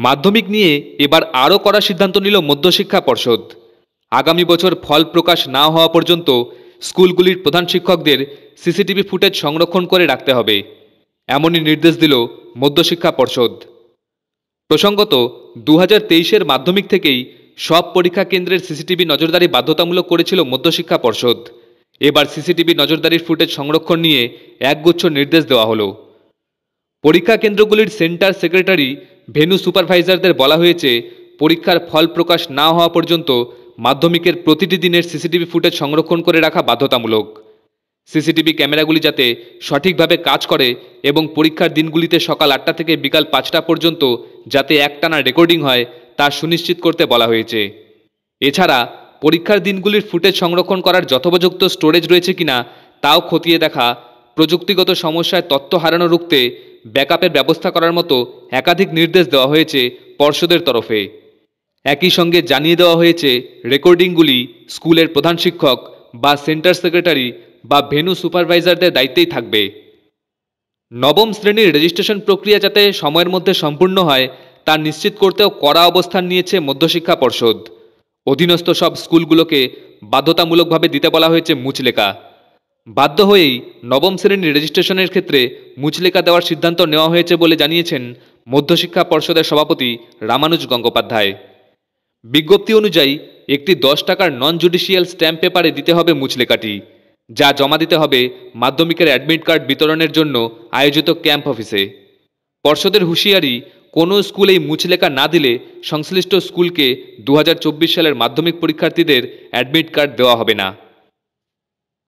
মাধ্যমিক নিয়ে এবার আরও কড়া সিদ্ধান্ত নিল মধ্যশিক্ষা পর্ষদ। আগামী বছর ফল প্রকাশ না হওয়া পর্যন্ত স্কুলগুলির প্রধান শিক্ষকদের সিসিটিভি ফুটেজ সংরক্ষণ করে রাখতে হবে, এমনই নির্দেশ দিল মধ্যশিক্ষা পর্ষদ। প্রসঙ্গত, 2023-এর মাধ্যমিক থেকেই সব পরীক্ষা কেন্দ্রের সিসিটিভি নজরদারি বাধ্যতামূলক করেছিল মধ্যশিক্ষা পর্ষদ। এবার সিসিটিভি নজরদারির ফুটেজ সংরক্ষণ নিয়ে একগুচ্ছ নির্দেশ দেওয়া হলো। পরীক্ষা কেন্দ্রগুলির সেন্টার সেক্রেটারি, ভেন্যু সুপারভাইজারদের বলা হয়েছে, পরীক্ষার ফল প্রকাশ না হওয়া পর্যন্ত মাধ্যমিকের প্রতিটি দিনের সিসিটিভি ফুটেজ সংরক্ষণ করে রাখা বাধ্যতামূলক। সিসিটিভি ক্যামেরাগুলি যাতে সঠিকভাবে কাজ করে এবং পরীক্ষার দিনগুলিতে সকাল 8টা থেকে বিকাল 5টা পর্যন্ত যাতে একটানা রেকর্ডিং হয় তা সুনিশ্চিত করতে বলা হয়েছে। এছাড়া পরীক্ষার দিনগুলির ফুটেজ সংরক্ষণ করার যথোপযুক্ত স্টোরেজ রয়েছে কিনা তাও খতিয়ে দেখা, প্রযুক্তিগত সমস্যায় তথ্য হারানো রুখতে ব্যাকআপের ব্যবস্থা করার মতো একাধিক নির্দেশ দেওয়া হয়েছে পর্ষদের তরফে। একই সঙ্গে জানিয়ে দেওয়া হয়েছে, রেকর্ডিংগুলি স্কুলের প্রধান শিক্ষক বা সেন্টার সেক্রেটারি বা ভেন্যু সুপারভাইজারদের দায়িত্বেই থাকবে। নবম শ্রেণীর রেজিস্ট্রেশন প্রক্রিয়া যাতে সময়ের মধ্যে সম্পূর্ণ হয় তা নিশ্চিত করতেও কড়া অবস্থান নিয়েছে মধ্যশিক্ষা পর্ষদ। অধীনস্থ সব স্কুলগুলোকে বাধ্যতামূলকভাবে দিতে বলা হয়েছে মুচলেখা। বাধ্য হয়েই নবম শ্রেণীর রেজিস্ট্রেশনের ক্ষেত্রে মুচলেখা দেওয়ার সিদ্ধান্ত নেওয়া হয়েছে বলে জানিয়েছেন মধ্যশিক্ষা পর্ষদের সভাপতি রামানুজ গঙ্গোপাধ্যায়। বিজ্ঞপ্তি অনুযায়ী একটি 10 টাকার নন জুডিশিয়াল স্ট্যাম্প পেপারে দিতে হবে মুচলেখাটি, যা জমা দিতে হবে মাধ্যমিকের অ্যাডমিট কার্ড বিতরণের জন্য আয়োজিত ক্যাম্প অফিসে। পর্ষদের হুঁশিয়ারি, কোনো স্কুল এই মুচলেখা না দিলে সংশ্লিষ্ট স্কুলকে 2024 সালের মাধ্যমিক পরীক্ষার্থীদের অ্যাডমিট কার্ড দেওয়া হবে না।